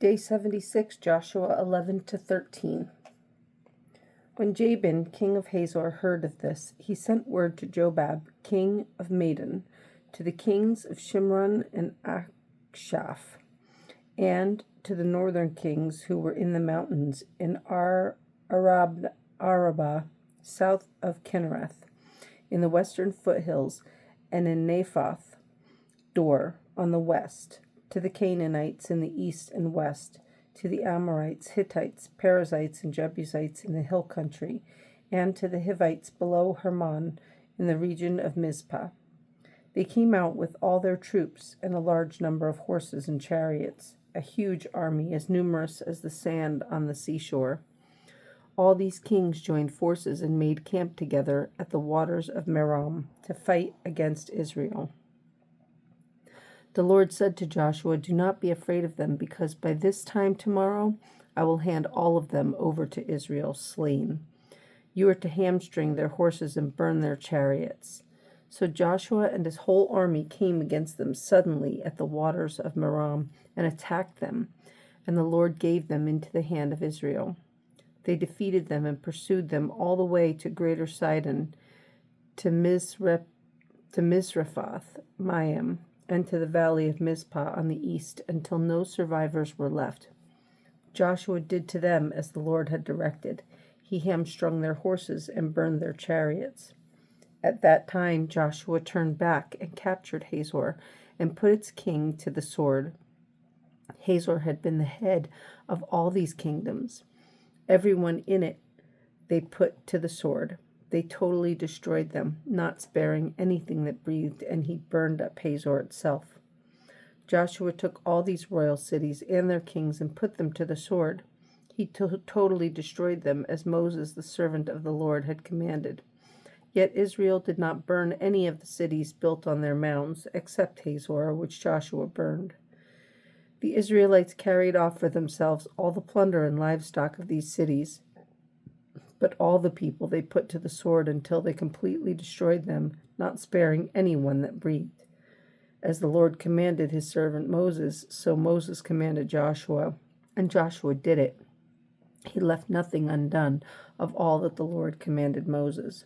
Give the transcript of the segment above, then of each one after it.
Day 76, Joshua 11-13. When Jabin, king of Hazor, heard of this, he sent word to Jobab, king of Madon, to the kings of Shimron and Akshaph, and to the northern kings who were in the mountains in Arabah, south of Kinnereth, in the western foothills, and in Naphoth Dor on the west, to the Canaanites in the east and west, to the Amorites, Hittites, Perizzites, and Jebusites in the hill country, and to the Hivites below Hermon in the region of Mizpah. They came out with all their troops and a large number of horses and chariots, a huge army as numerous as the sand on the seashore. All these kings joined forces and made camp together at the waters of Merom to fight against Israel. The Lord said to Joshua, "Do not be afraid of them, because by this time tomorrow I will hand all of them over to Israel slain. You are to hamstring their horses and burn their chariots." So Joshua and his whole army came against them suddenly at the waters of Merom and attacked them, and the Lord gave them into the hand of Israel. They defeated them and pursued them all the way to Greater Sidon, to Misrephoth Maim, and to the valley of Mizpah on the east, until no survivors were left. Joshua did to them as the Lord had directed. He hamstrung their horses and burned their chariots. At that time Joshua turned back and captured Hazor and put its king to the sword. Hazor had been the head of all these kingdoms. Everyone in it they put to the sword. They totally destroyed them, not sparing anything that breathed, and he burned up Hazor itself. Joshua took all these royal cities and their kings and put them to the sword. He totally destroyed them, as Moses, the servant of the Lord, had commanded. Yet Israel did not burn any of the cities built on their mounds, except Hazor, which Joshua burned. The Israelites carried off for themselves all the plunder and livestock of these cities, but all the people they put to the sword until they completely destroyed them, not sparing anyone that breathed. As the Lord commanded his servant Moses, so Moses commanded Joshua, and Joshua did it. He left nothing undone of all that the Lord commanded Moses.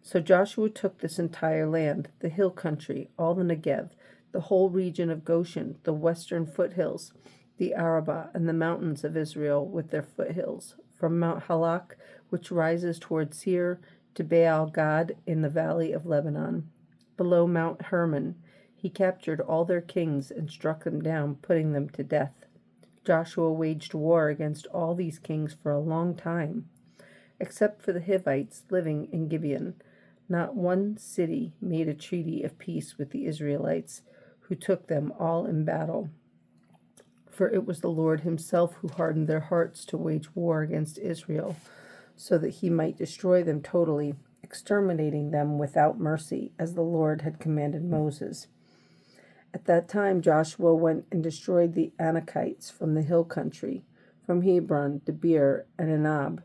So Joshua took this entire land, the hill country, all the Negev, the whole region of Goshen, the western foothills, the Arabah, and the mountains of Israel with their foothills, from Mount Halak, which rises toward Seir, to Baal Gad in the valley of Lebanon. Below Mount Hermon, he captured all their kings and struck them down, putting them to death. Joshua waged war against all these kings for a long time. Except for the Hivites living in Gibeon, not one city made a treaty of peace with the Israelites, who took them all in battle. For it was the Lord himself who hardened their hearts to wage war against Israel, so that he might destroy them totally, exterminating them without mercy, as the Lord had commanded Moses. At that time Joshua went and destroyed the Anakites from the hill country, from Hebron, Debir, and Anab,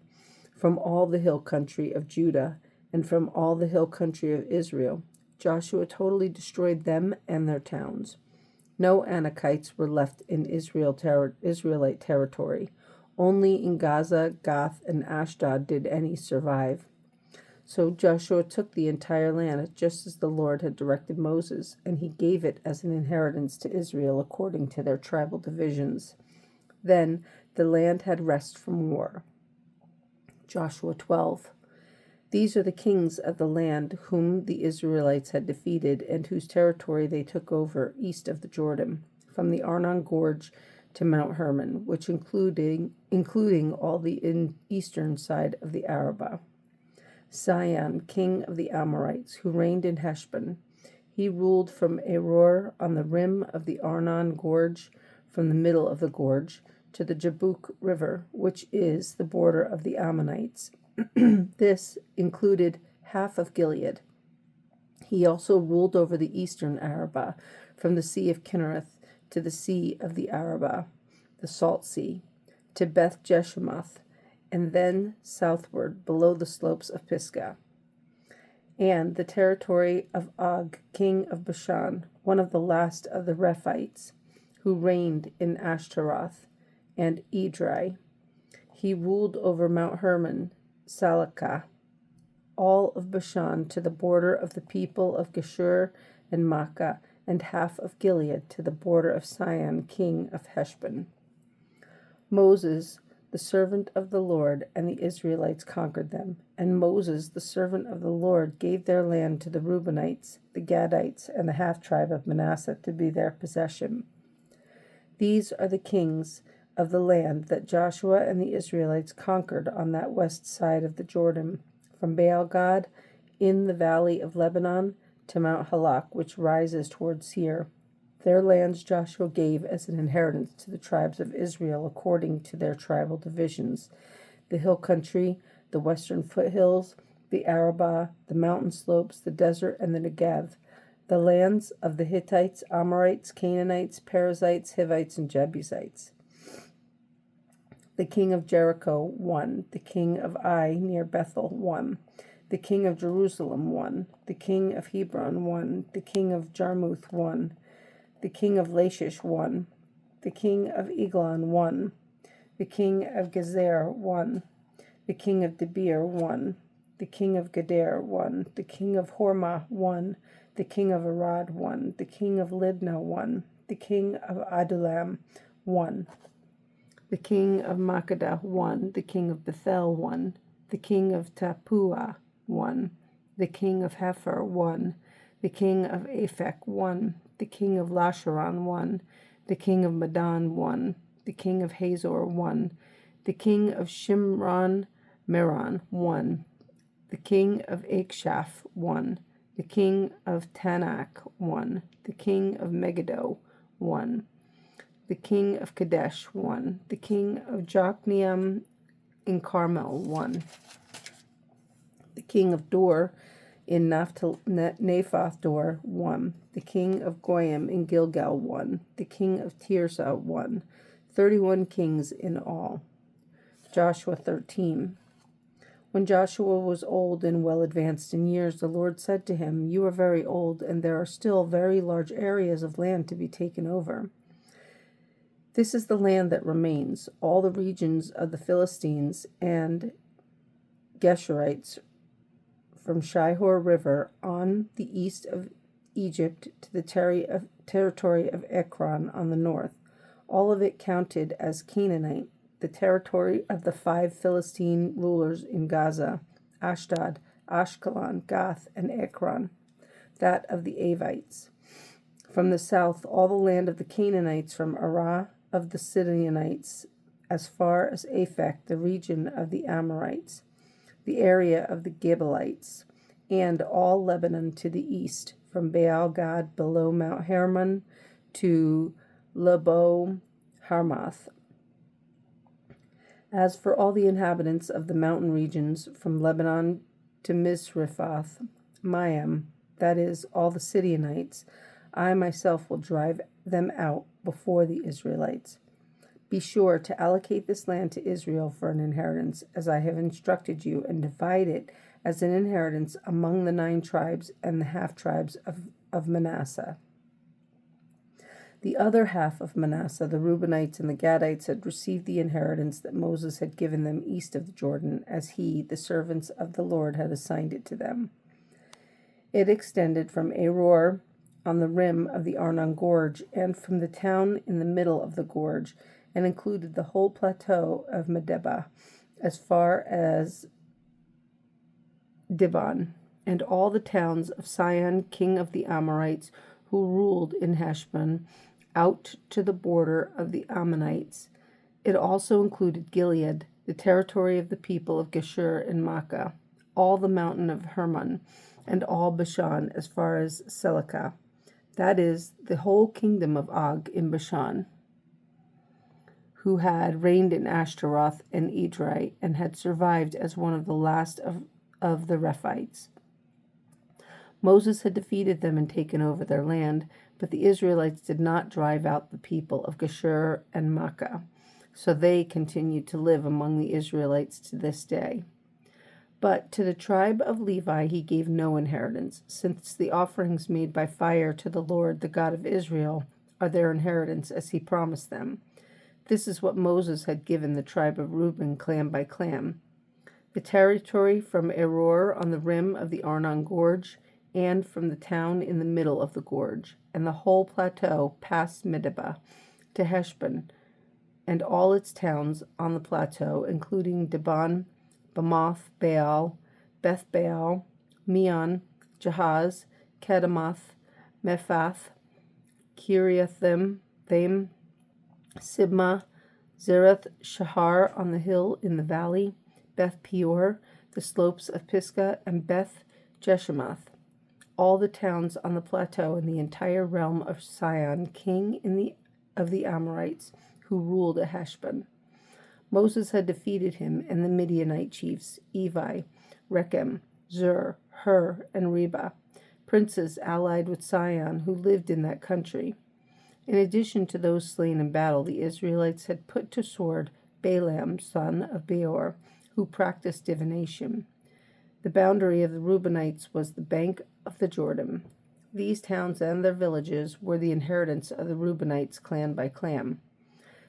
from all the hill country of Judah, and from all the hill country of Israel. Joshua totally destroyed them and their towns. No Anakites were left in Israelite territory. Only in Gaza, Gath, and Ashdod did any survive. So Joshua took the entire land, just as the Lord had directed Moses, and he gave it as an inheritance to Israel according to their tribal divisions. Then the land had rest from war. Joshua 12. These are the kings of the land whom the Israelites had defeated and whose territory they took over east of the Jordan, from the Arnon Gorge to Mount Hermon, which including all the eastern side of the Arabah. Sihon, king of the Amorites, who reigned in Heshbon. He ruled from Aroer on the rim of the Arnon Gorge, from the middle of the gorge, to the Jabbok River, which is the border of the Ammonites. This included half of Gilead. He also ruled over the eastern Arabah, from the Sea of Kinnereth to the Sea of the Arabah, the Salt Sea, to Beth Jeshimoth, and then southward below the slopes of Pisgah. And the territory of Og, king of Bashan, one of the last of the Rephites, who reigned in Ashtaroth and Edrei. He ruled over Mount Hermon, Salakah, all of Bashan to the border of the people of Geshur and Makkah, and half of Gilead to the border of Sihon, king of Heshbon. Moses, the servant of the Lord, and the Israelites conquered them. And Moses, the servant of the Lord, gave their land to the Reubenites, the Gadites, and the half-tribe of Manasseh to be their possession. These are the kings of the land that Joshua and the Israelites conquered on that west side of the Jordan, from Baal-gad in the valley of Lebanon to Mount Halak, which rises toward Seir. Their lands Joshua gave as an inheritance to the tribes of Israel according to their tribal divisions: the hill country, the western foothills, the Arabah, the mountain slopes, the desert, and the Negev, the lands of the Hittites, Amorites, Canaanites, Perizzites, Hivites, and Jebusites. The king of Jericho won. The king of Ai near Bethel won. The king of Jerusalem won. The king of Hebron won. The king of Jarmuth won. The king of Lachish won. The king of Eglon won. The king of Gezer won. The king of Debir won. The king of Geder won. The king of Hormah won. The king of Arad won. The king of Libnah won. The king of Adullam won. The king of Makkedah won. The king of Bethel won. The king of Tappuah won. The king of Hepher won. The king of Aphek won. The king of Lasharon won. The king of Madon won. The king of Hazor won. The king of Shimron Meron won. The king of Akshaph won. The king of Tanakh won. The king of Megiddo won. The king of Kadesh won. The king of Jokneam in Carmel won. The king of Dor in Naphoth Dor won. The king of Goyim in Gilgal won. The king of Tirzah won. 31 kings in all. Joshua 13. When Joshua was old and well advanced in years, the Lord said to him, "You are very old, and there are still very large areas of land to be taken over. This is the land that remains, all the regions of the Philistines and Geshurites from Shihor River on the east of Egypt to the territory of Ekron on the north, all of it counted as Canaanite, the territory of the 5 Philistine rulers in Gaza, Ashdod, Ashkelon, Gath, and Ekron, that of the Avites. From the south, all the land of the Canaanites from Arah of the Sidonites as far as Aphek, the region of the Amorites, the area of the Gibeonites, and all Lebanon to the east, from Baal-gad below Mount Hermon to Lebo Hamath. As for all the inhabitants of the mountain regions, from Lebanon to Misrephoth Maim, that is, all the Sidonites, I myself will drive them out before the Israelites. Be sure to allocate this land to Israel for an inheritance, as I have instructed you, and divide it as an inheritance among the 9 tribes and the half-tribes of Manasseh." The other half of Manasseh, the Reubenites and the Gadites, had received the inheritance that Moses had given them east of the Jordan, as he, the servants of the Lord, had assigned it to them. It extended from Aror on the rim of the Arnon Gorge and from the town in the middle of the gorge, and included the whole plateau of Medeba as far as Dibon, and all the towns of Sihon, king of the Amorites, who ruled in Heshbon, out to the border of the Ammonites. It also included Gilead, the territory of the people of Geshur and Makkah, all the mountain of Hermon, and all Bashan as far as Selakah, that is, the whole kingdom of Og in Bashan, who had reigned in Ashtaroth and Edrei, and had survived as one of the last of the Rephites. Moses had defeated them and taken over their land, but the Israelites did not drive out the people of Geshur and Makkah, so they continued to live among the Israelites to this day. But to the tribe of Levi he gave no inheritance, since the offerings made by fire to the Lord, the God of Israel, are their inheritance as he promised them. This is what Moses had given the tribe of Reuben, clan by clan. The territory from Aroer on the rim of the Arnon Gorge, and from the town in the middle of the gorge, and the whole plateau past Midaba to Heshbon, and all its towns on the plateau, including Dibon, Bamoth, Baal, Beth Baal, Meon, Jahaz, Kedemoth, Mephath, Kiriathim, Sibmah, Zereth Shahar on the hill in the valley, Beth Peor, the slopes of Pisgah, and Beth Jeshemoth, all the towns on the plateau in the entire realm of Sihon, king of the Amorites, who ruled at Heshbon. Moses had defeated him and the Midianite chiefs, Evi, Rechem, Zur, Hur, and Reba, princes allied with Sihon who lived in that country. In addition to those slain in battle, the Israelites had put to sword Balaam, son of Beor, who practiced divination. The boundary of the Reubenites was the bank of the Jordan. These towns and their villages were the inheritance of the Reubenites clan by clan.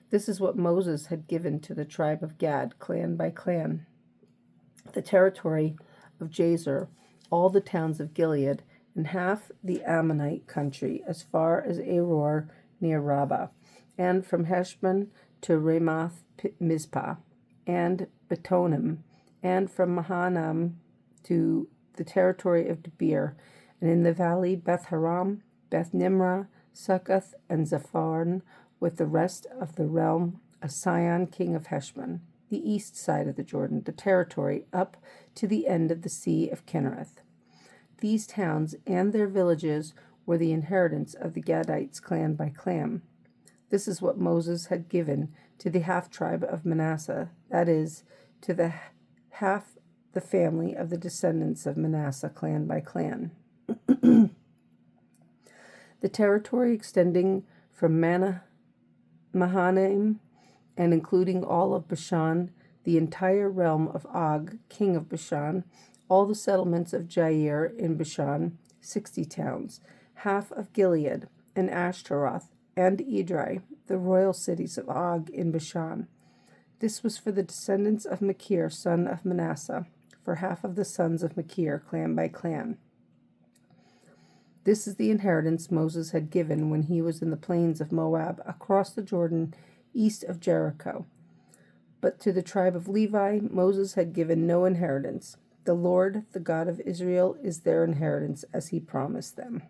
This is what Moses had given to the tribe of Gad clan by clan. The territory of Jazer, all the towns of Gilead, and half the Ammonite country as far as Aroer near Rabbah, and from Heshbon to Ramoth Mizpah, and Betonim, and from Mahanaim to the territory of Debir, and in the valley Beth Haram, Beth Nimrah, Succoth, and Zapharn, with the rest of the realm of Sihon, king of Heshbon, the east side of the Jordan, the territory up to the end of the sea of Kinnereth. These towns and their villages were the inheritance of the Gadites clan by clan. This is what Moses had given to the half-tribe of Manasseh, that is, to the half the family of the descendants of Manasseh clan by clan. The territory extending from Mahanaim and including all of Bashan, the entire realm of Og, king of Bashan, all the settlements of Jair in Bashan, 60 towns, half of Gilead, and Ashtaroth, and Edrei, the royal cities of Og in Bashan. This was for the descendants of Machir, son of Manasseh, for half of the sons of Machir, clan by clan. This is the inheritance Moses had given when he was in the plains of Moab, across the Jordan, east of Jericho. But to the tribe of Levi, Moses had given no inheritance. The Lord, the God of Israel, is their inheritance, as he promised them.